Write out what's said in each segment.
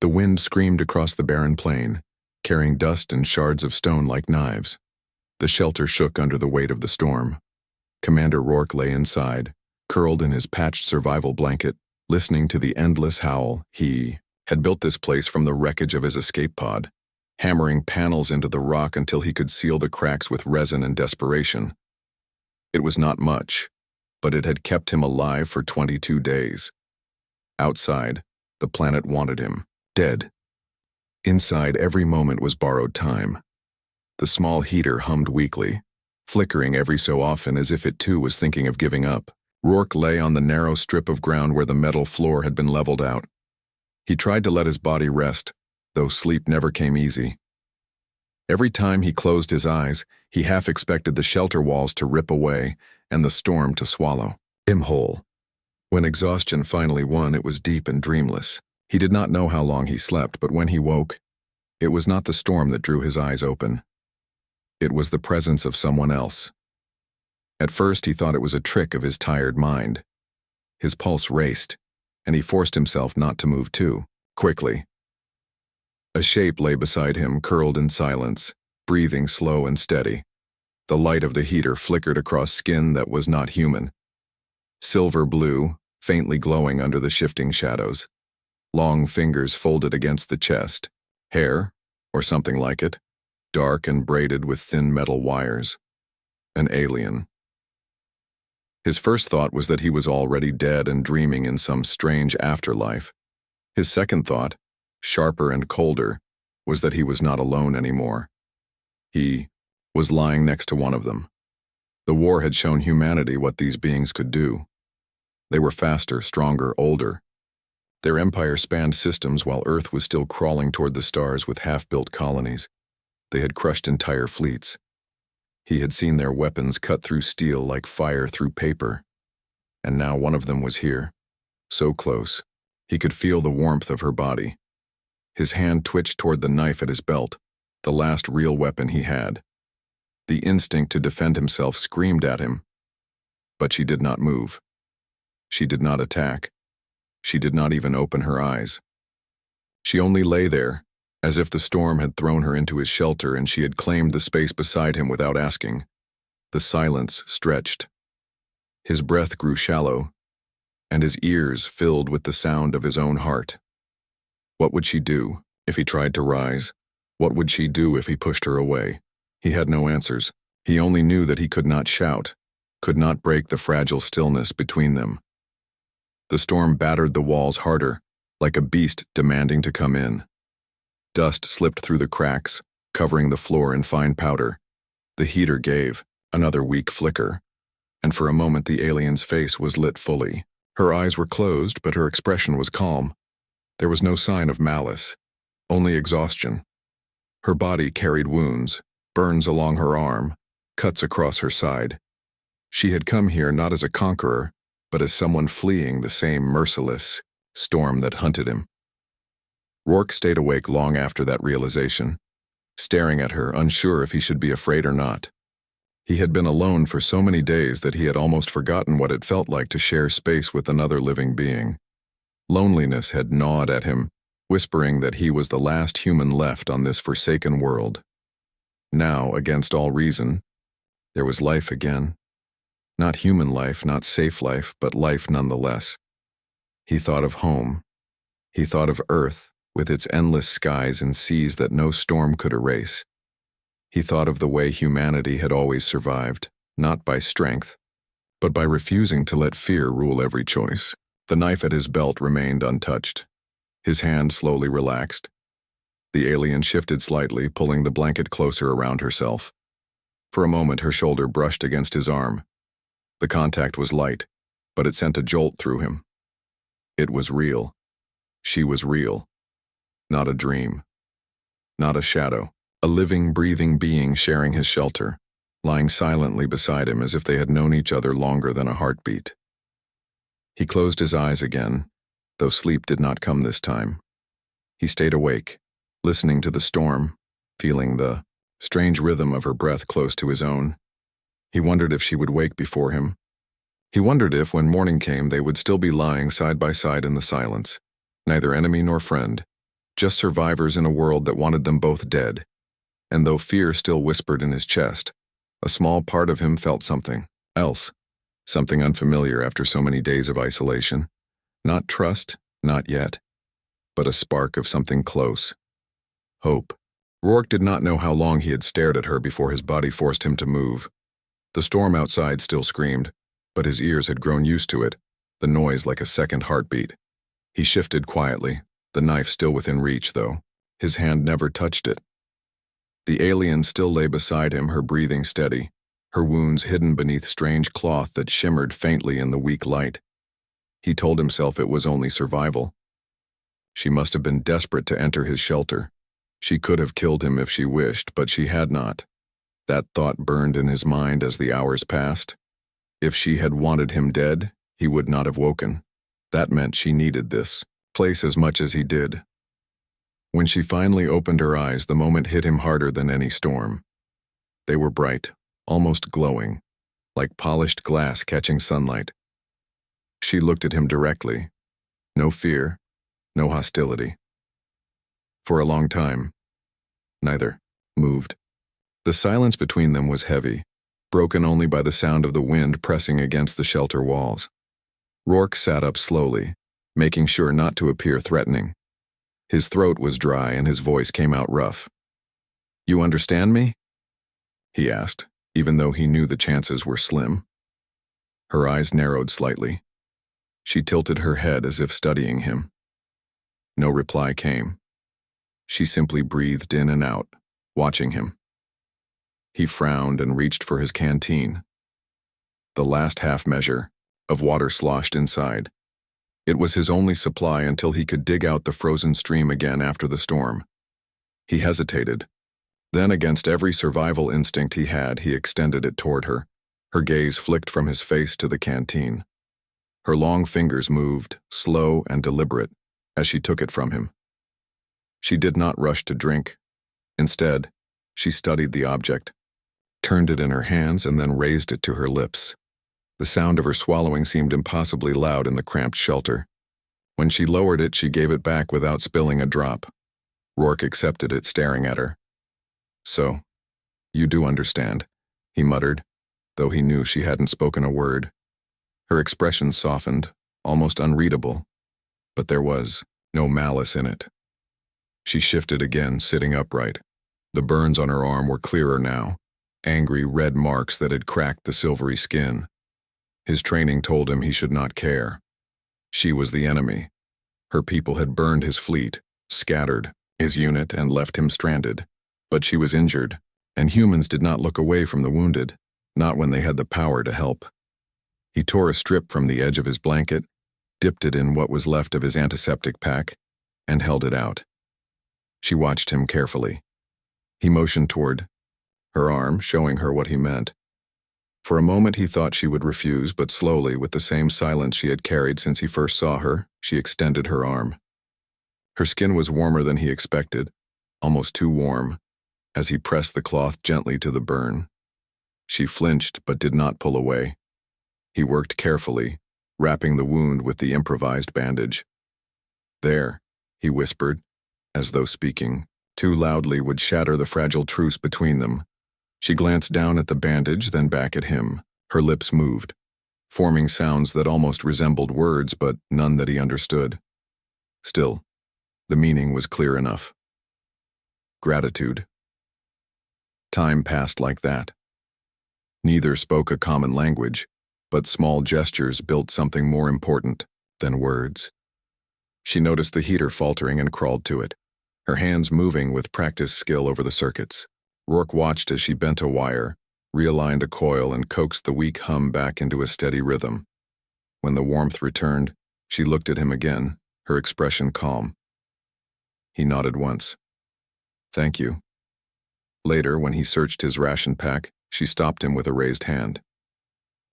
The wind screamed across the barren plain, carrying dust and shards of stone like knives. The shelter shook under the weight of the storm. Commander Rourke lay inside, curled in his patched survival blanket, listening to the endless howl. He had built this place from the wreckage of his escape pod, hammering panels into the rock until he could seal the cracks with resin and desperation. It was not much, but it had kept him alive for 22 days. Outside, the planet wanted him, dead. Inside, every moment was borrowed time. The small heater hummed weakly, flickering every so often as if it too was thinking of giving up. Rourke lay on the narrow strip of ground where the metal floor had been leveled out. He tried to let his body rest, though sleep never came easy. Every time he closed his eyes, he half expected the shelter walls to rip away and the storm to swallow him whole. When exhaustion finally won, it was deep and dreamless. He did not know how long he slept, but when he woke, it was not the storm that drew his eyes open. It was the presence of someone else. At first, he thought it was a trick of his tired mind. His pulse raced, and he forced himself not to move too quickly. A shape lay beside him, curled in silence, breathing slow and steady. The light of the heater flickered across skin that was not human. Silver blue, faintly glowing under the shifting shadows. Long fingers folded against the chest. Hair, or something like it, dark and braided with thin metal wires. An alien. His first thought was that he was already dead and dreaming in some strange afterlife. His second thought, sharper and colder, was that he was not alone anymore. He was lying next to one of them. The war had shown humanity what these beings could do. They were faster, stronger, older. Their empire spanned systems while Earth was still crawling toward the stars with half-built colonies. They had crushed entire fleets. He had seen their weapons cut through steel like fire through paper. And now one of them was here, so close. He could feel the warmth of her body. His hand twitched toward the knife at his belt, the last real weapon he had. The instinct to defend himself screamed at him. But she did not move. She did not attack. She did not even open her eyes. She only lay there, as if the storm had thrown her into his shelter and she had claimed the space beside him without asking. The silence stretched. His breath grew shallow, and his ears filled with the sound of his own heart. What would she do if he tried to rise? What would she do if he pushed her away? He had no answers. He only knew that he could not shout, could not break the fragile stillness between them. The storm battered the walls harder, like a beast demanding to come in. Dust slipped through the cracks, covering the floor in fine powder. The heater gave, another weak flicker, and for a moment the alien's face was lit fully. Her eyes were closed, but her expression was calm. There was no sign of malice, only exhaustion. Her body carried wounds, burns along her arm, cuts across her side. She had come here not as a conqueror, but as someone fleeing the same merciless storm that hunted him. Rourke stayed awake long after that realization, staring at her, unsure if he should be afraid or not. He had been alone for so many days that he had almost forgotten what it felt like to share space with another living being. Loneliness had gnawed at him, whispering that he was the last human left on this forsaken world. Now, against all reason, there was life again. Not human life, not safe life, but life nonetheless. He thought of home. He thought of Earth, with its endless skies and seas that no storm could erase. He thought of the way humanity had always survived, not by strength, but by refusing to let fear rule every choice. The knife at his belt remained untouched. His hand slowly relaxed. The alien shifted slightly, pulling the blanket closer around herself. For a moment, her shoulder brushed against his arm. The contact was light, but it sent a jolt through him. It was real. She was real. Not a dream. Not a shadow. A living, breathing being sharing his shelter, lying silently beside him as if they had known each other longer than a heartbeat. He closed his eyes again, though sleep did not come this time. He stayed awake, listening to the storm, feeling the strange rhythm of her breath close to his own. He wondered if she would wake before him. He wondered if, when morning came, they would still be lying side by side in the silence, neither enemy nor friend, just survivors in a world that wanted them both dead. And though fear still whispered in his chest, a small part of him felt something else, something unfamiliar after so many days of isolation. Not trust, not yet, but a spark of something close. Hope. Rourke did not know how long he had stared at her before his body forced him to move. The storm outside still screamed, but his ears had grown used to it, the noise like a second heartbeat. He shifted quietly, the knife still within reach, though. His hand never touched it. The alien still lay beside him, her breathing steady, her wounds hidden beneath strange cloth that shimmered faintly in the weak light. He told himself it was only survival. She must have been desperate to enter his shelter. She could have killed him if she wished, but she had not. That thought burned in his mind as the hours passed. If she had wanted him dead, he would not have woken. That meant she needed this place as much as he did. When she finally opened her eyes, the moment hit him harder than any storm. They were bright, almost glowing, like polished glass catching sunlight. She looked at him directly. No fear, no hostility. For a long time, neither moved. The silence between them was heavy, broken only by the sound of the wind pressing against the shelter walls. Rourke sat up slowly, making sure not to appear threatening. His throat was dry and his voice came out rough. "You understand me?" he asked, even though he knew the chances were slim. Her eyes narrowed slightly. She tilted her head as if studying him. No reply came. She simply breathed in and out, watching him. He frowned and reached for his canteen. The last half measure of water sloshed inside. It was his only supply until he could dig out the frozen stream again after the storm. He hesitated. Then, against every survival instinct he had, he extended it toward her. Her gaze flicked from his face to the canteen. Her long fingers moved, slow and deliberate, as she took it from him. She did not rush to drink. Instead, she studied the object, turned it in her hands, and then raised it to her lips. The sound of her swallowing seemed impossibly loud in the cramped shelter. When she lowered it, she gave it back without spilling a drop. Rourke accepted it, staring at her. "So, you do understand," he muttered, though he knew she hadn't spoken a word. Her expression softened, almost unreadable, but there was no malice in it. She shifted again, sitting upright. The burns on her arm were clearer now, angry red marks that had cracked the silvery skin. His training told him he should not care. She was the enemy. Her people had burned his fleet, scattered his unit, and left him stranded. But she was injured, and humans did not look away from the wounded, not when they had the power to help. He tore a strip from the edge of his blanket, dipped it in what was left of his antiseptic pack, and held it out. She watched him carefully. He motioned toward her arm, showing her what he meant. For a moment he thought she would refuse, but slowly, with the same silence she had carried since he first saw her, she extended her arm. Her skin was warmer than he expected, almost too warm, as he pressed the cloth gently to the burn. She flinched but did not pull away. He worked carefully, wrapping the wound with the improvised bandage. "There," he whispered, as though speaking too loudly would shatter the fragile truce between them. She glanced down at the bandage, then back at him. Her lips moved, forming sounds that almost resembled words, but none that he understood. Still, the meaning was clear enough. Gratitude. Time passed like that. Neither spoke a common language, but small gestures built something more important than words. She noticed the heater faltering and crawled to it, her hands moving with practiced skill over the circuits. Rourke watched as she bent a wire, realigned a coil, and coaxed the weak hum back into a steady rhythm. When the warmth returned, she looked at him again, her expression calm. He nodded once. "Thank you." Later, when he searched his ration pack, she stopped him with a raised hand.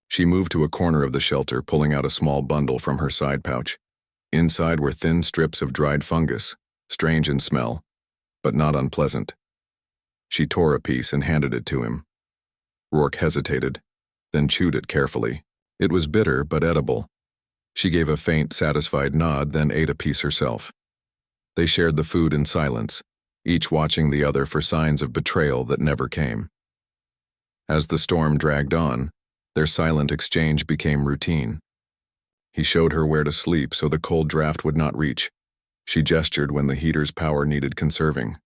She moved to a corner of the shelter, pulling out a small bundle from her side pouch. Inside were thin strips of dried fungus, strange in smell, but not unpleasant. She tore a piece and handed it to him. Rourke hesitated, then chewed it carefully. It was bitter but edible. She gave a faint, satisfied nod, then ate a piece herself. They shared the food in silence, each watching the other for signs of betrayal that never came. As the storm dragged on, their silent exchange became routine. He showed her where to sleep so the cold draft would not reach. She gestured when the heater's power needed conserving.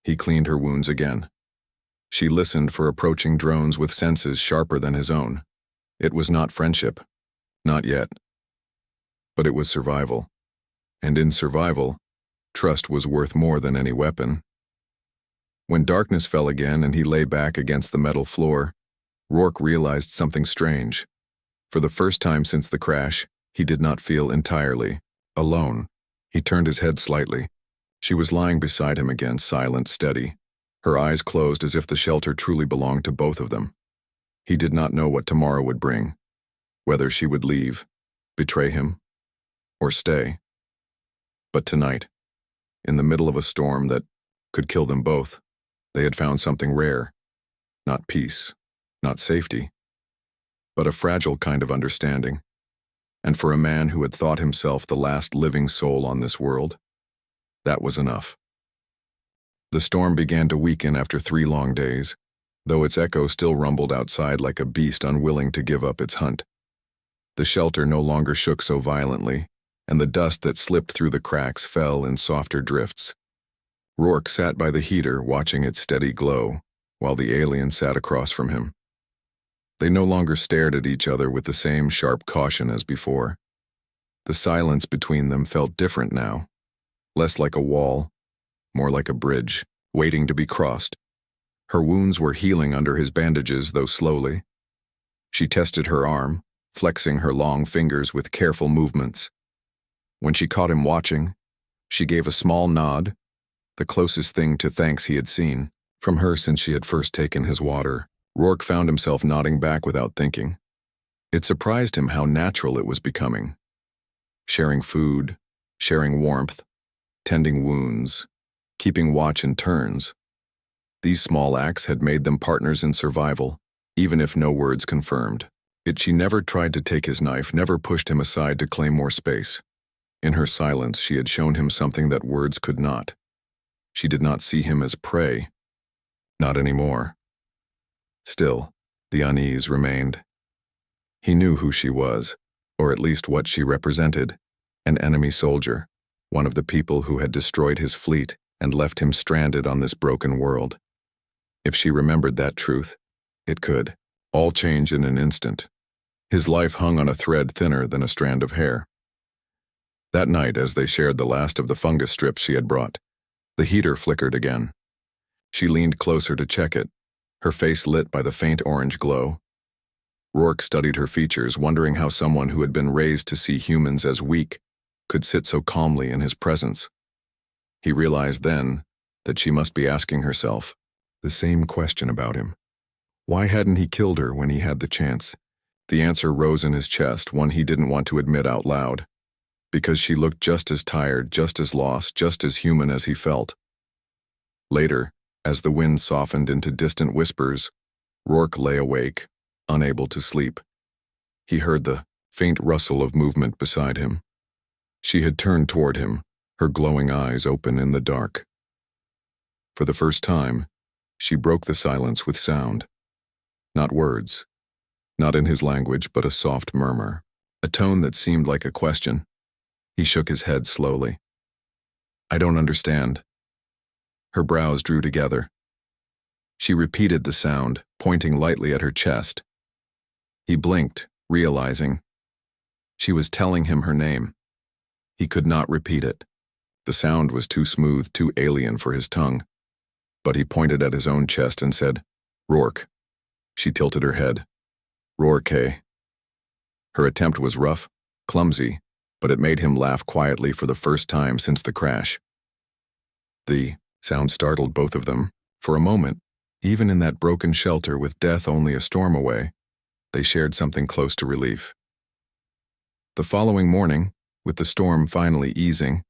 He cleaned her wounds again. She listened for approaching drones with senses sharper than his own. It was not friendship. Not yet. But it was survival. And in survival, trust was worth more than any weapon. When darkness fell again and he lay back against the metal floor, Rourke realized something strange. For the first time since the crash, he did not feel entirely alone. He turned his head slightly. She was lying beside him again, silent, steady, her eyes closed as if the shelter truly belonged to both of them. He did not know what tomorrow would bring, whether she would leave, betray him, or stay. But tonight, in the middle of a storm that could kill them both, they had found something rare. Not peace, not safety, but a fragile kind of understanding. And for a man who had thought himself the last living soul on this world, that was enough. The storm began to weaken after 3 long days, though its echo still rumbled outside like a beast unwilling to give up its hunt. The shelter no longer shook so violently, and the dust that slipped through the cracks fell in softer drifts. Rourke sat by the heater watching its steady glow, while the alien sat across from him. They no longer stared at each other with the same sharp caution as before. The silence between them felt different now, less like a wall, more like a bridge, waiting to be crossed. Her wounds were healing under his bandages, though slowly. She tested her arm, flexing her long fingers with careful movements. When she caught him watching, she gave a small nod, the closest thing to thanks he had seen from her since she had first taken his water. Rourke found himself nodding back without thinking. It surprised him how natural it was becoming. Sharing food, sharing warmth, tending wounds, keeping watch in turns. These small acts had made them partners in survival, even if no words confirmed. She never tried to take his knife, never pushed him aside to claim more space. In her silence, she had shown him something that words could not. She did not see him as prey. Not anymore. Still, the unease remained. He knew who she was, or at least what she represented, an enemy soldier, one of the people who had destroyed his fleet and left him stranded on this broken world. If she remembered that truth, it could all change in an instant. His life hung on a thread thinner than a strand of hair. That night, as they shared the last of the fungus strips she had brought, the heater flickered again. She leaned closer to check it, her face lit by the faint orange glow. Rourke studied her features, wondering how someone who had been raised to see humans as weak could sit so calmly in his presence. He realized then that she must be asking herself the same question about him. Why hadn't he killed her when he had the chance? The answer rose in his chest, one he didn't want to admit out loud. Because she looked just as tired, just as lost, just as human as he felt. Later, as the wind softened into distant whispers, Rourke lay awake, unable to sleep. He heard the faint rustle of movement beside him. She had turned toward him, her glowing eyes open in the dark. For the first time, she broke the silence with sound. Not words, not in his language, but a soft murmur, a tone that seemed like a question. He shook his head slowly. "I don't understand." Her brows drew together. She repeated the sound, pointing lightly at her chest. He blinked, realizing she was telling him her name. He could not repeat it. The sound was too smooth, too alien for his tongue. But he pointed at his own chest and said, "Rourke." She tilted her head. "Rourke." Her attempt was rough, clumsy, but it made him laugh quietly for the first time since the crash. The sound startled both of them. For a moment, even in that broken shelter with death only a storm away, they shared something close to relief. The following morning, with the storm finally easing,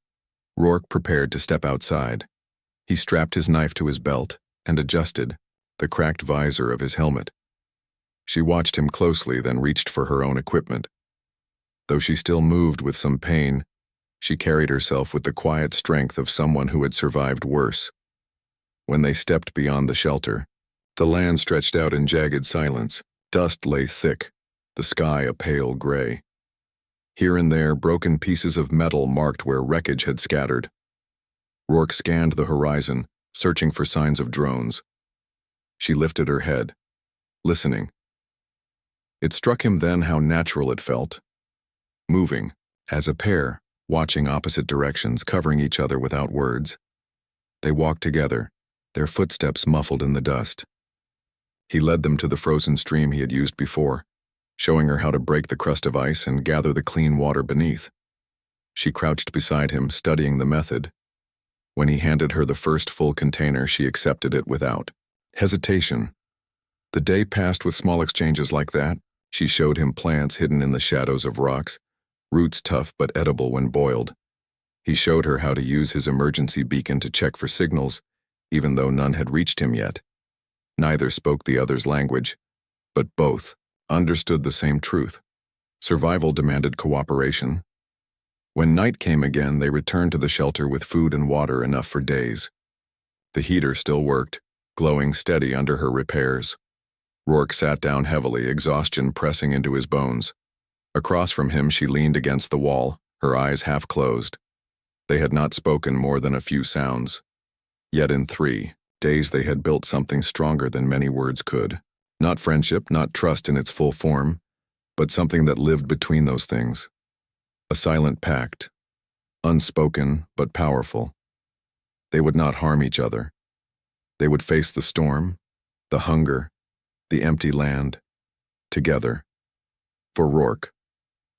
Rourke prepared to step outside. He strapped his knife to his belt and adjusted the cracked visor of his helmet. She watched him closely, then reached for her own equipment. Though she still moved with some pain, She carried herself with the quiet strength of someone who had survived worse. When they stepped beyond the shelter, the land stretched out in jagged silence. Dust lay thick, the sky a pale gray. Here and there, broken pieces of metal marked where wreckage had scattered. Rourke scanned the horizon, searching for signs of drones. She lifted her head, listening. It struck him then how natural it felt. Moving, as a pair, watching opposite directions, covering each other without words. They walked together, their footsteps muffled in the dust. He led them to the frozen stream he had used before, showing her how to break the crust of ice and gather the clean water beneath. She crouched beside him, studying the method. When he handed her the first full container, she accepted it without hesitation. The day passed with small exchanges like that. She showed him plants hidden in the shadows of rocks, roots tough but edible when boiled. He showed her how to use his emergency beacon to check for signals, even though none had reached him yet. Neither spoke the other's language, but both understood the same truth. Survival demanded cooperation. When night came again, they returned to the shelter with food and water enough for days. The heater still worked, glowing steady under her repairs. Rourke sat down heavily, exhaustion pressing into his bones. Across from him, she leaned against the wall, her eyes half closed. They had not spoken more than a few sounds. Yet in 3 days they had built something stronger than many words could. Not friendship, not trust in its full form, but something that lived between those things. A silent pact, unspoken but powerful. They would not harm each other. They would face the storm, the hunger, the empty land, together. For Rourke,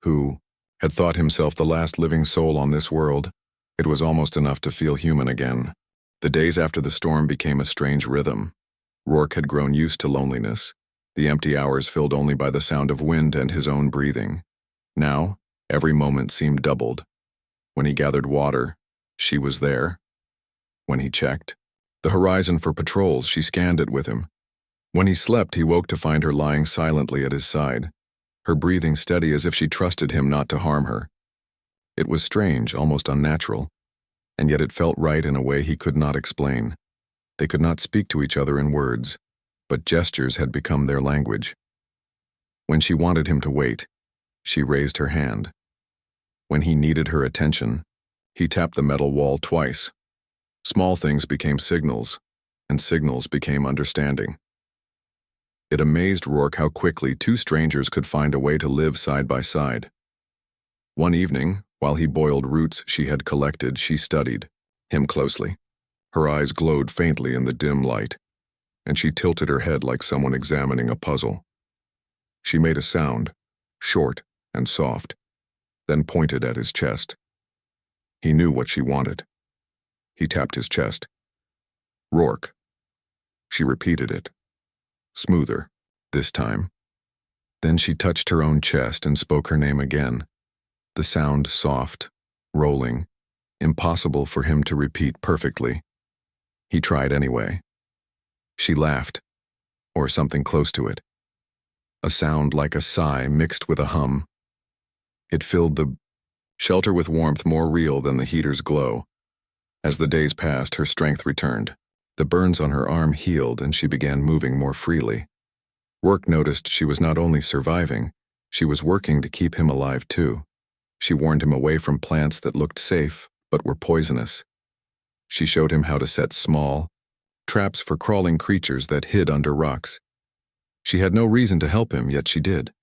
who had thought himself the last living soul on this world, it was almost enough to feel human again. The days after the storm became a strange rhythm. Rourke had grown used to loneliness, the empty hours filled only by the sound of wind and his own breathing. Now, every moment seemed doubled. When he gathered water, she was there. When he checked the horizon for patrols, she scanned it with him. When he slept, he woke to find her lying silently at his side, her breathing steady as if she trusted him not to harm her. It was strange, almost unnatural, and yet it felt right in a way he could not explain. They could not speak to each other in words, but gestures had become their language. When she wanted him to wait, she raised her hand. When he needed her attention, he tapped the metal wall twice. Small things became signals, and signals became understanding. It amazed Rourke how quickly 2 strangers could find a way to live side by side. One evening, while he boiled roots she had collected, she studied him closely. Her eyes glowed faintly in the dim light, and she tilted her head like someone examining a puzzle. She made a sound, short and soft, then pointed at his chest. He knew what she wanted. He tapped his chest. "Rourke." She repeated it, smoother, this time. Then she touched her own chest and spoke her name again. The sound soft, rolling, impossible for him to repeat perfectly. He tried anyway. She laughed, or something close to it. A sound like a sigh mixed with a hum. It filled the shelter with warmth more real than the heater's glow. As the days passed, her strength returned. The burns on her arm healed and she began moving more freely. Rourke noticed she was not only surviving, she was working to keep him alive too. She warned him away from plants that looked safe but were poisonous. She showed him how to set small traps for crawling creatures that hid under rocks. She had no reason to help him, yet she did.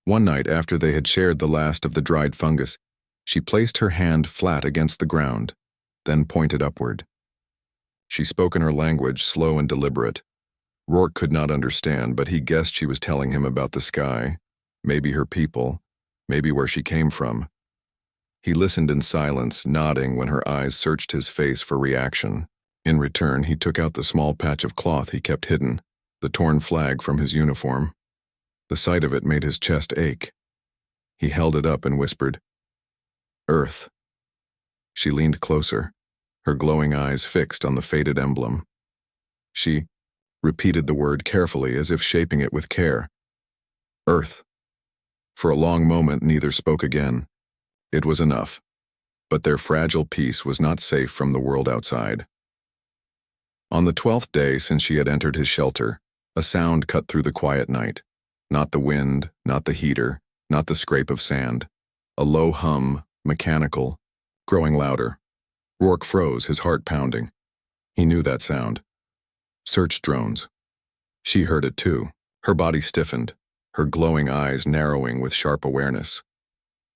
One night, after they had shared the last of the dried fungus, she placed her hand flat against the ground, then pointed upward. She spoke in her language, slow and deliberate. Rourke could not understand, but he guessed she was telling him about the sky, maybe her people, maybe where she came from. He listened in silence, nodding when her eyes searched his face for reaction. In return, he took out the small patch of cloth he kept hidden, the torn flag from his uniform. The sight of it made his chest ache. He held it up and whispered, "Earth." She leaned closer, her glowing eyes fixed on the faded emblem. She repeated the word carefully, as if shaping it with care. "Earth." For a long moment, neither spoke again. It was enough. but their fragile peace was not safe from the world outside. On the 12th day since she had entered his shelter, a sound cut through the quiet night. Not the wind, not the heater, not the scrape of sand. A low hum, mechanical, growing louder. Rourke froze, his heart pounding. He knew that sound. Search drones. She heard it too. Her body stiffened, her glowing eyes narrowing with sharp awareness.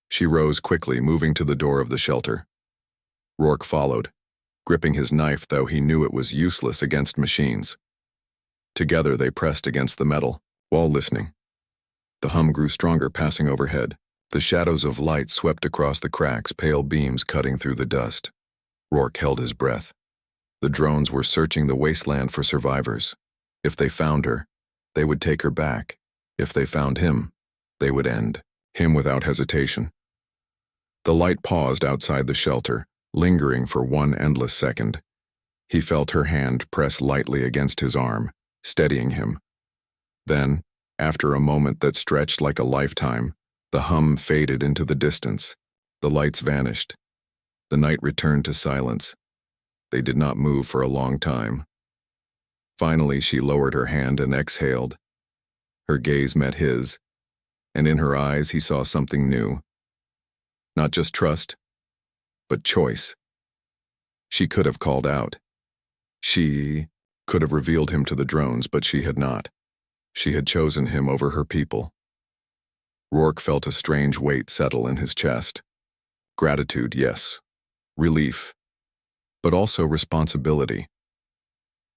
She rose quickly, moving to the door of the shelter. Rourke followed, gripping his knife, though he knew it was useless against machines. Together they pressed against the metal, while listening. The hum grew stronger, passing overhead. The shadows of light swept across the cracks, pale beams cutting through the dust. Rourke held his breath. The drones were searching the wasteland for survivors. If they found her, they would take her back. If they found him, they would end him without hesitation. The light paused outside the shelter, lingering for one endless second. He felt her hand press lightly against his arm, steadying him. Then, after a moment that stretched like a lifetime, the hum faded into the distance. The lights vanished. The night returned to silence. They did not move for a long time. Finally, she lowered her hand and exhaled. Her gaze met his, and in her eyes he saw something new. Not just trust, but choice. She could have called out. She could have revealed him to the drones, but she had not. She had chosen him over her people. Rourke felt a strange weight settle in his chest. Gratitude, yes. Relief. But also responsibility.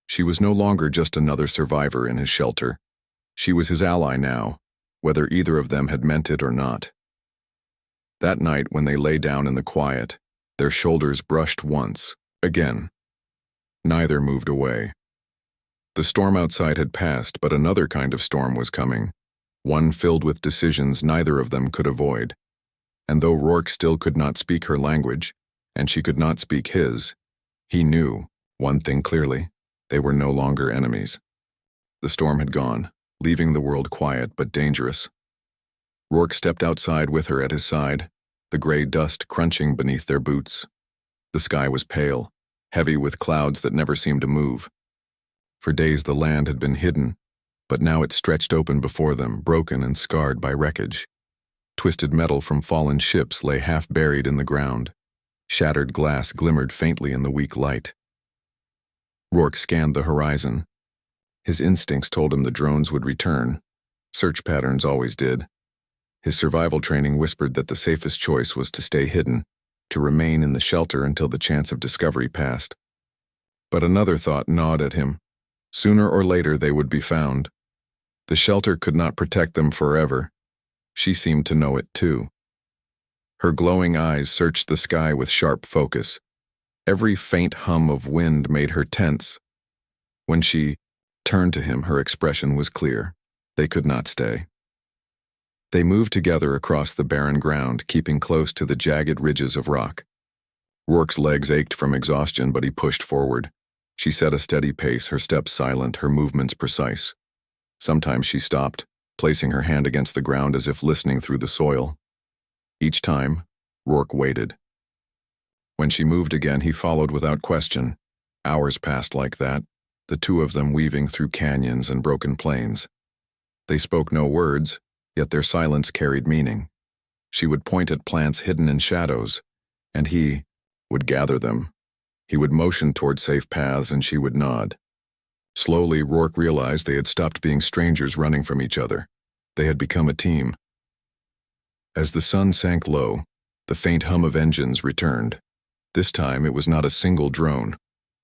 She was no longer just another survivor in his shelter. She was his ally now, whether either of them had meant it or not. That night, when they lay down in the quiet, their shoulders brushed once, again. Neither moved away. The storm outside had passed, but another kind of storm was coming, one filled with decisions neither of them could avoid. And though Rourke still could not speak her language, and she could not speak his, he knew one thing clearly: they were no longer enemies. The storm had gone, leaving the world quiet but dangerous. Rourke stepped outside with her at his side, the gray dust crunching beneath their boots. The sky was pale, heavy with clouds that never seemed to move. For days the land had been hidden, but now it stretched open before them, broken and scarred by wreckage. Twisted metal from fallen ships lay half buried in the ground. Shattered glass glimmered faintly in the weak light. Rourke scanned the horizon. His instincts told him the drones would return. Search patterns always did. His survival training whispered that the safest choice was to stay hidden, to remain in the shelter until the chance of discovery passed. But another thought gnawed at him. Sooner or later they would be found. The shelter could not protect them forever. She seemed to know it too. Her glowing eyes searched the sky with sharp focus. Every faint hum of wind made her tense. When she turned to him, her expression was clear. They could not stay. They moved together across the barren ground, keeping close to the jagged ridges of rock. Rourke's legs ached from exhaustion, but he pushed forward. She set a steady pace, her steps silent, her movements precise. Sometimes she stopped, placing her hand against the ground as if listening through the soil. Each time, Rourke waited. When she moved again, he followed without question. Hours passed like that, the two of them weaving through canyons and broken plains. They spoke no words, yet their silence carried meaning. She would point at plants hidden in shadows, and he would gather them. He would motion toward safe paths, and she would nod. Slowly, Rourke realized they had stopped being strangers running from each other. They had become a team. As the sun sank low, the faint hum of engines returned. This time it was not a single drone.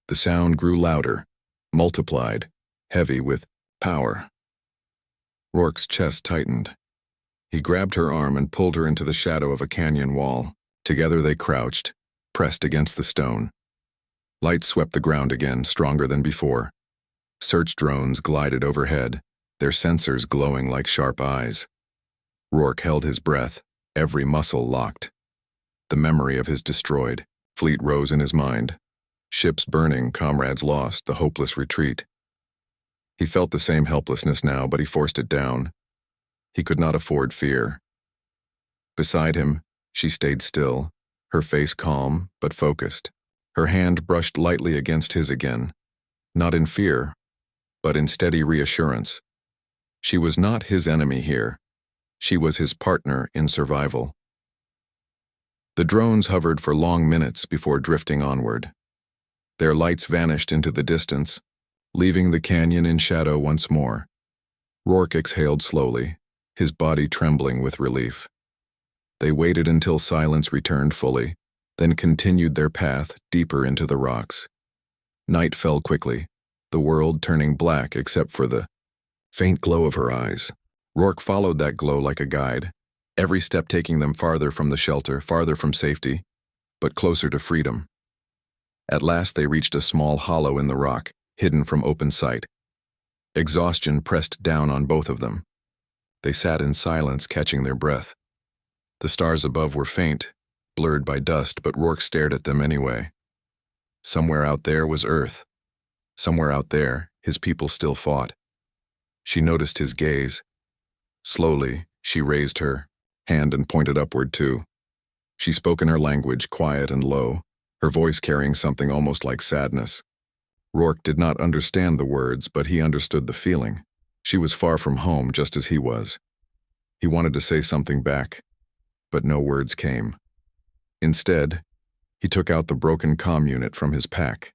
The sound grew louder, multiplied, heavy with power. Rourke's chest tightened. He grabbed her arm and pulled her into the shadow of a canyon wall. Together they crouched, pressed against the stone. Light swept the ground again, stronger than before. Search drones glided overhead, their sensors glowing like sharp eyes. Rourke held his breath, every muscle locked. The memory of his destroyed fleet rose in his mind. Ships burning, comrades lost, the hopeless retreat. He felt the same helplessness now, but he forced it down. He could not afford fear. Beside him, she stayed still, her face calm but focused. Her hand brushed lightly against his again, not in fear, but in steady reassurance. She was not his enemy here. She was his partner in survival. The drones hovered for long minutes before drifting onward. Their lights vanished into the distance, leaving the canyon in shadow once more. Rourke exhaled slowly, his body trembling with relief. They waited until silence returned fully, then continued their path deeper into the rocks. Night fell quickly, the world turning black except for the faint glow of her eyes. Rourke followed that glow like a guide, every step taking them farther from the shelter, farther from safety, but closer to freedom. At last they reached a small hollow in the rock, hidden from open sight. Exhaustion pressed down on both of them. They sat in silence, catching their breath. The stars above were faint, blurred by dust, but Rourke stared at them anyway. Somewhere out there was Earth. Somewhere out there, his people still fought. She noticed his gaze. Slowly, she raised her hand and pointed upward too. She spoke in her language, quiet and low, her voice carrying something almost like sadness. Rourke did not understand the words, but he understood the feeling. She was far from home, just as he was. He wanted to say something back, but no words came. Instead, he took out the broken comm unit from his pack.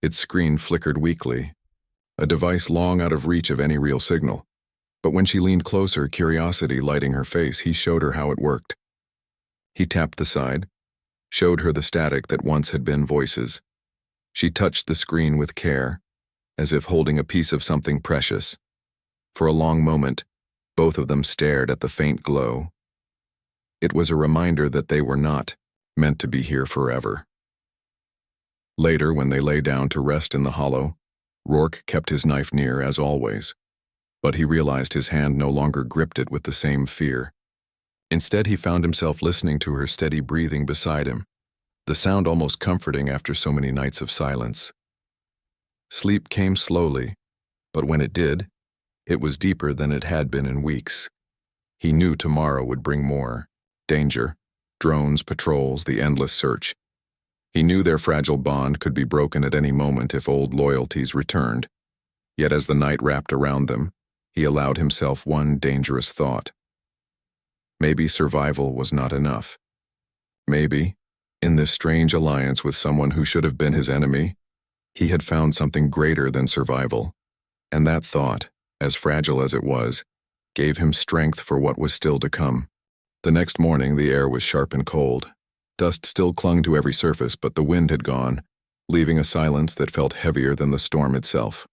Its screen flickered weakly, a device long out of reach of any real signal. But when she leaned closer, curiosity lighting her face, he showed her how it worked. He tapped the side, showed her the static that once had been voices. She touched the screen with care, as if holding a piece of something precious. For a long moment, both of them stared at the faint glow. It was a reminder that they were not meant to be here forever. Later, when they lay down to rest in the hollow, Rourke kept his knife near, as always. But he realized his hand no longer gripped it with the same fear. Instead, he found himself listening to her steady breathing beside him, the sound almost comforting after so many nights of silence. Sleep came slowly, but when it did, it was deeper than it had been in weeks. He knew tomorrow would bring more. Danger, drones, patrols, the endless search. He knew their fragile bond could be broken at any moment if old loyalties returned. Yet as the night wrapped around them, he allowed himself one dangerous thought. Maybe survival was not enough. Maybe, in this strange alliance with someone who should have been his enemy, he had found something greater than survival. And that thought, as fragile as it was, gave him strength for what was still to come. The next morning, the air was sharp and cold. Dust still clung to every surface, but the wind had gone, leaving a silence that felt heavier than the storm itself.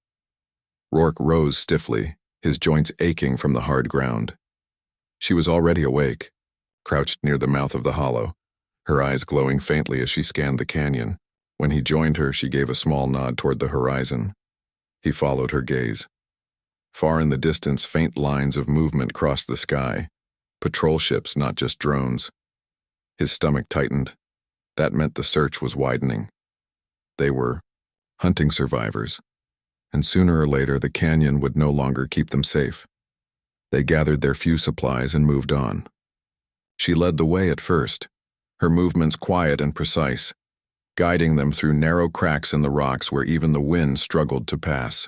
Rourke rose stiffly, his joints aching from the hard ground. She was already awake, crouched near the mouth of the hollow, her eyes glowing faintly as she scanned the canyon. When he joined her, she gave a small nod toward the horizon. He followed her gaze. Far in the distance, faint lines of movement crossed the sky. Patrol ships, not just drones. His stomach tightened. That meant the search was widening. They were hunting survivors, and sooner or later the canyon would no longer keep them safe. They gathered their few supplies and moved on. She led the way at first, her movements quiet and precise, guiding them through narrow cracks in the rocks where even the wind struggled to pass.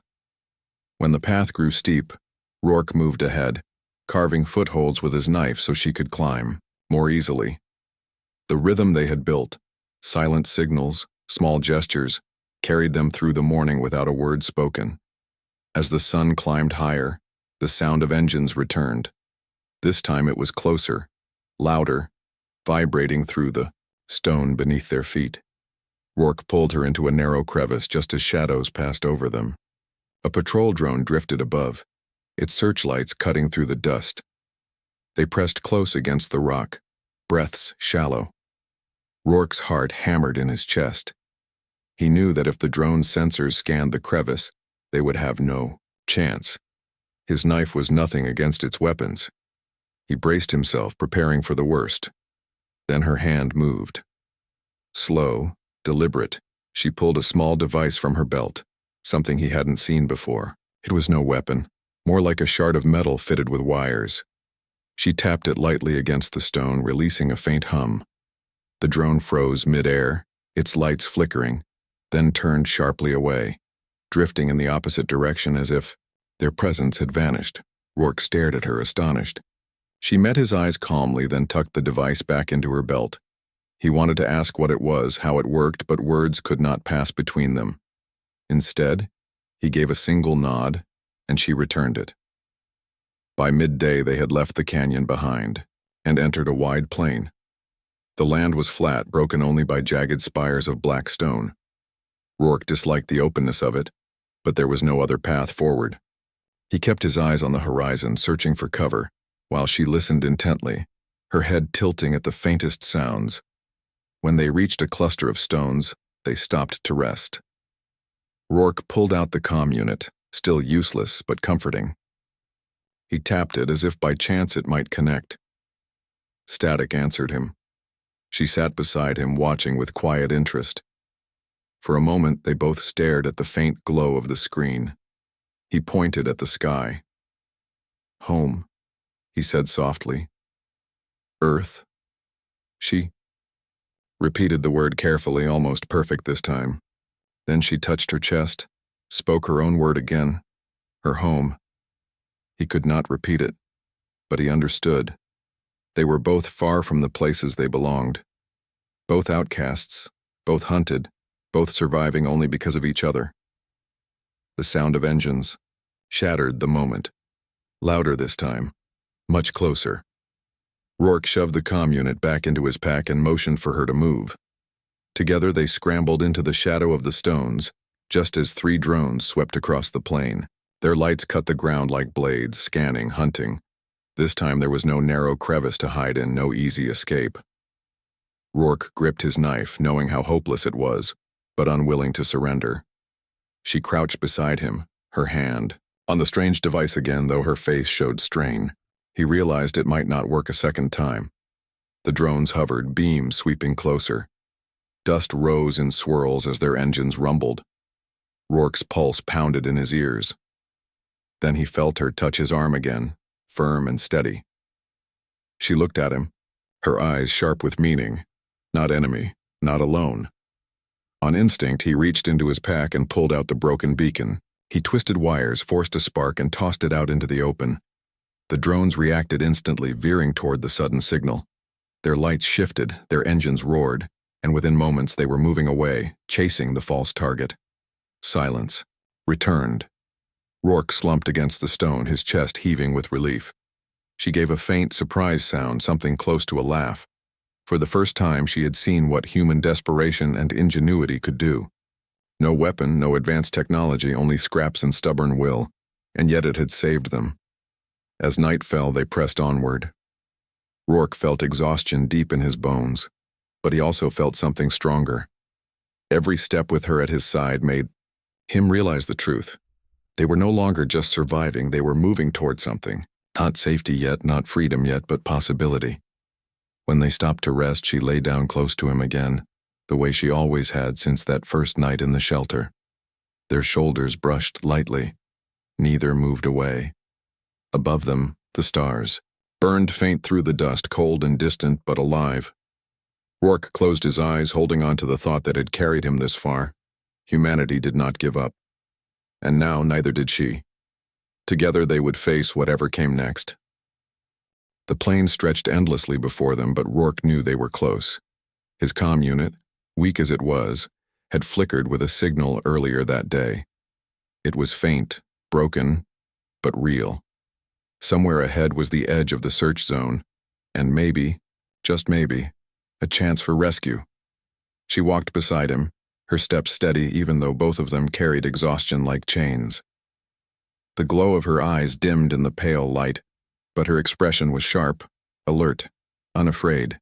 When the path grew steep, Rourke moved ahead, carving footholds with his knife so she could climb more easily. The rhythm they had built, silent signals, small gestures, carried them through the morning without a word spoken. As the sun climbed higher, the sound of engines returned. This time it was closer, louder, vibrating through the stone beneath their feet. Rourke pulled her into a narrow crevice just as shadows passed over them. A patrol drone drifted above, its searchlights cutting through the dust. They pressed close against the rock, breaths shallow. Rourke's heart hammered in his chest. He knew that if the drone's sensors scanned the crevice, they would have no chance. His knife was nothing against its weapons. He braced himself, preparing for the worst. Then her hand moved. Slow, deliberate, she pulled a small device from her belt, something he hadn't seen before. It was no weapon, more like a shard of metal fitted with wires. She tapped it lightly against the stone, releasing a faint hum. The drone froze mid-air, its lights flickering, then turned sharply away, drifting in the opposite direction as if their presence had vanished. Rourke stared at her, astonished. She met his eyes calmly, then tucked the device back into her belt. He wanted to ask what it was, how it worked, but words could not pass between them. Instead, he gave a single nod, and she returned it. By midday, they had left the canyon behind and entered a wide plain. The land was flat, broken only by jagged spires of black stone. Rourke disliked the openness of it, but there was no other path forward. He kept his eyes on the horizon, searching for cover, while she listened intently, her head tilting at the faintest sounds. When they reached a cluster of stones, they stopped to rest. Rourke pulled out the comm unit, still useless but comforting. He tapped it as if by chance it might connect. Static answered him. She sat beside him, watching with quiet interest. For a moment, they both stared at the faint glow of the screen. He pointed at the sky. "Home," he said softly. "Earth." She repeated the word carefully, almost perfect this time. Then she touched her chest, spoke her own word again. Her home. He could not repeat it, but he understood. They were both far from the places they belonged. Both outcasts, both hunted, both surviving only because of each other. The sound of engines shattered the moment. Louder this time, much closer. Rourke shoved the comm unit back into his pack and motioned for her to move. Together they scrambled into the shadow of the stones, just as 3 drones swept across the plain. Their lights cut the ground like blades, scanning, hunting. This time there was no narrow crevice to hide in, no easy escape. Rourke gripped his knife, knowing how hopeless it was, but unwilling to surrender. She crouched beside him, her hand on the strange device again, though her face showed strain. He realized it might not work a second time. The drones hovered, beams sweeping closer. Dust rose in swirls as their engines rumbled. Rourke's pulse pounded in his ears. Then he felt her touch his arm again, firm and steady. She looked at him, her eyes sharp with meaning. Not enemy, not alone. On instinct, he reached into his pack and pulled out the broken beacon. He twisted wires, forced a spark, and tossed it out into the open. The drones reacted instantly, veering toward the sudden signal. Their lights shifted, their engines roared, and within moments they were moving away, chasing the false target. Silence. Returned. Rourke slumped against the stone, his chest heaving with relief. She gave a faint, surprised sound, something close to a laugh. For the first time, she had seen what human desperation and ingenuity could do. No weapon, no advanced technology, only scraps and stubborn will, and yet it had saved them. As night fell, they pressed onward. Rourke felt exhaustion deep in his bones, but he also felt something stronger. Every step with her at his side made him realize the truth. They were no longer just surviving, they were moving toward something. Not safety yet, not freedom yet, but possibility. When they stopped to rest, she lay down close to him again, the way she always had since that first night in the shelter. Their shoulders brushed lightly. Neither moved away. Above them, the stars burned faint through the dust, cold and distant but alive. Rourke closed his eyes, holding on to the thought that had carried him this far. Humanity did not give up. And now neither did she. Together they would face whatever came next. The plain stretched endlessly before them, but Rourke knew they were close. His comm unit, weak as it was, had flickered with a signal earlier that day. It was faint, broken, but real. Somewhere ahead was the edge of the search zone, and maybe, just maybe, a chance for rescue. She walked beside him, her steps steady even though both of them carried exhaustion like chains. The glow of her eyes dimmed in the pale light, but her expression was sharp, alert, unafraid.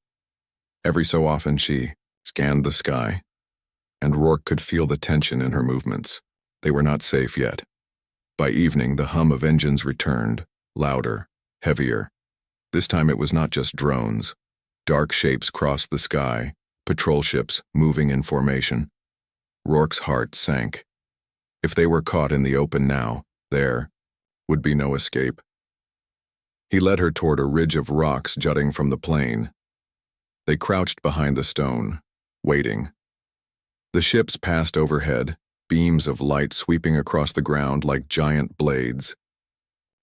Every so often she scanned the sky, and Rourke could feel the tension in her movements. They were not safe yet. By evening, the hum of engines returned, louder, heavier. This time it was not just drones. Dark shapes crossed the sky, patrol ships moving in formation. Rourke's heart sank. If they were caught in the open now, there would be no escape. He led her toward a ridge of rocks jutting from the plain. They crouched behind the stone, waiting. The ships passed overhead, beams of light sweeping across the ground like giant blades.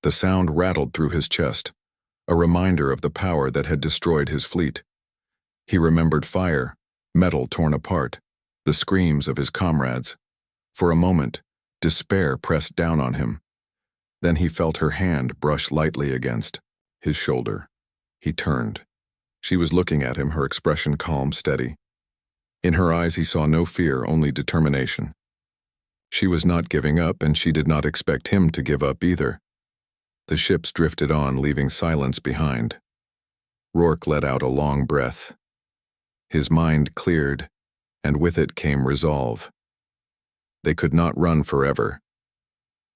The sound rattled through his chest, a reminder of the power that had destroyed his fleet. He remembered fire, metal torn apart, the screams of his comrades. For a moment, despair pressed down on him. Then he felt her hand brush lightly against his shoulder. He turned. She was looking at him, her expression calm, steady. In her eyes he saw no fear, only determination. She was not giving up, and she did not expect him to give up either. The ships drifted on, leaving silence behind. Rourke let out a long breath. His mind cleared, and with it came resolve. They could not run forever.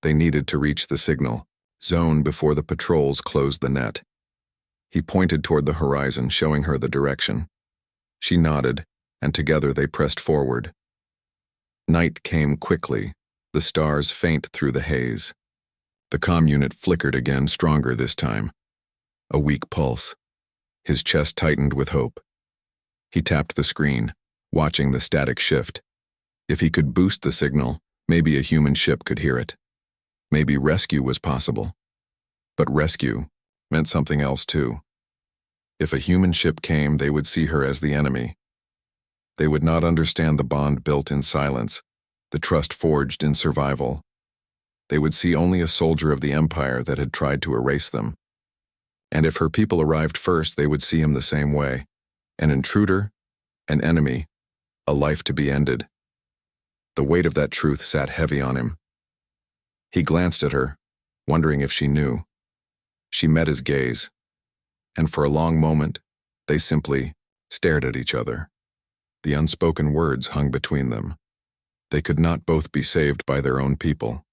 They needed to reach the signal zone before the patrols closed the net. He pointed toward the horizon, showing her the direction. She nodded, and together they pressed forward. Night came quickly, the stars faint through the haze. The comm unit flickered again, stronger this time. A weak pulse. His chest tightened with hope. He tapped the screen, watching the static shift. If he could boost the signal, maybe a human ship could hear it. Maybe rescue was possible. But rescue meant something else too. If a human ship came, they would see her as the enemy. They would not understand the bond built in silence, the trust forged in survival. They would see only a soldier of the empire that had tried to erase them. And if her people arrived first, they would see him the same way. An intruder, an enemy, a life to be ended. The weight of that truth sat heavy on him. He glanced at her, wondering if she knew. She met his gaze, and for a long moment, they simply stared at each other. The unspoken words hung between them. They could not both be saved by their own people.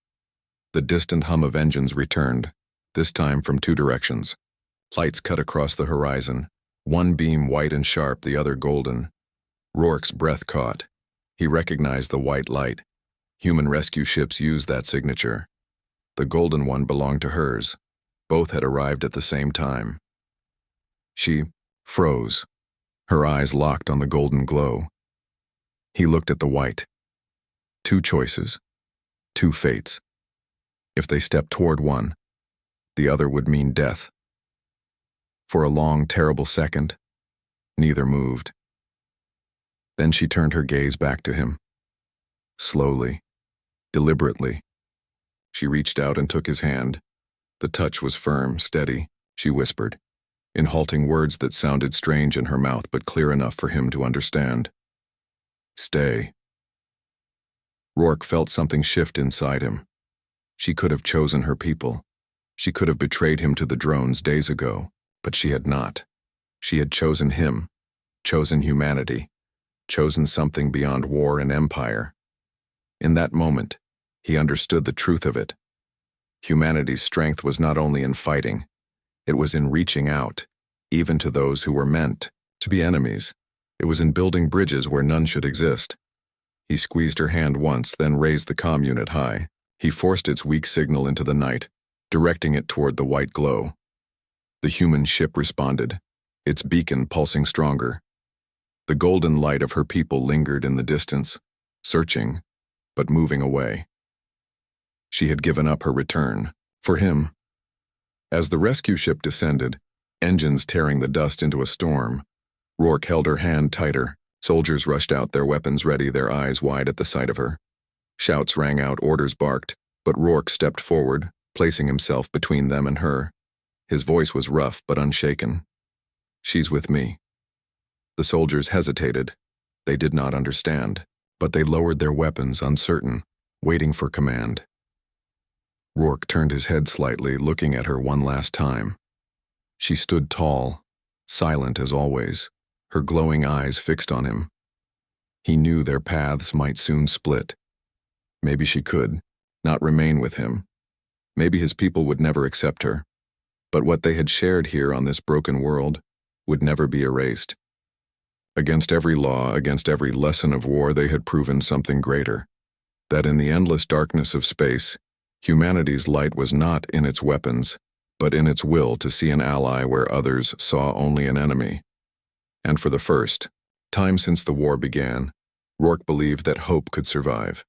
The distant hum of engines returned, this time from two directions. Lights cut across the horizon, one beam white and sharp, the other golden. Rourke's breath caught. He recognized the white light. Human rescue ships used that signature. The golden one belonged to hers. Both had arrived at the same time. She froze, her eyes locked on the golden glow. He looked at the white. Two choices, two fates. If they stepped toward one, the other would mean death. For a long, terrible second, neither moved. Then she turned her gaze back to him. Slowly, deliberately, she reached out and took his hand. The touch was firm, steady, she whispered, in halting words that sounded strange in her mouth but clear enough for him to understand. Stay. Rourke felt something shift inside him. She could have chosen her people. She could have betrayed him to the drones days ago, but she had not. She had chosen him, chosen humanity, chosen something beyond war and empire. In that moment, he understood the truth of it. Humanity's strength was not only in fighting, it was in reaching out, even to those who were meant to be enemies. It was in building bridges where none should exist. He squeezed her hand once, then raised the comm unit high. He forced its weak signal into the night, directing it toward the white glow. The human ship responded, its beacon pulsing stronger. The golden light of her people lingered in the distance, searching, but moving away. She had given up her return, for him. As the rescue ship descended, engines tearing the dust into a storm, Rourke held her hand tighter. Soldiers rushed out, their weapons ready, their eyes wide at the sight of her. Shouts rang out, orders barked, but Rourke stepped forward, placing himself between them and her. His voice was rough but unshaken. She's with me. The soldiers hesitated. They did not understand, but they lowered their weapons, uncertain, waiting for command. Rourke turned his head slightly, looking at her one last time. She stood tall, silent as always, her glowing eyes fixed on him. He knew their paths might soon split. Maybe she could not remain with him. Maybe his people would never accept her. But what they had shared here on this broken world would never be erased. Against every law, against every lesson of war, they had proven something greater. That in the endless darkness of space, humanity's light was not in its weapons, but in its will to see an ally where others saw only an enemy. And for the first time since the war began, Rourke believed that hope could survive.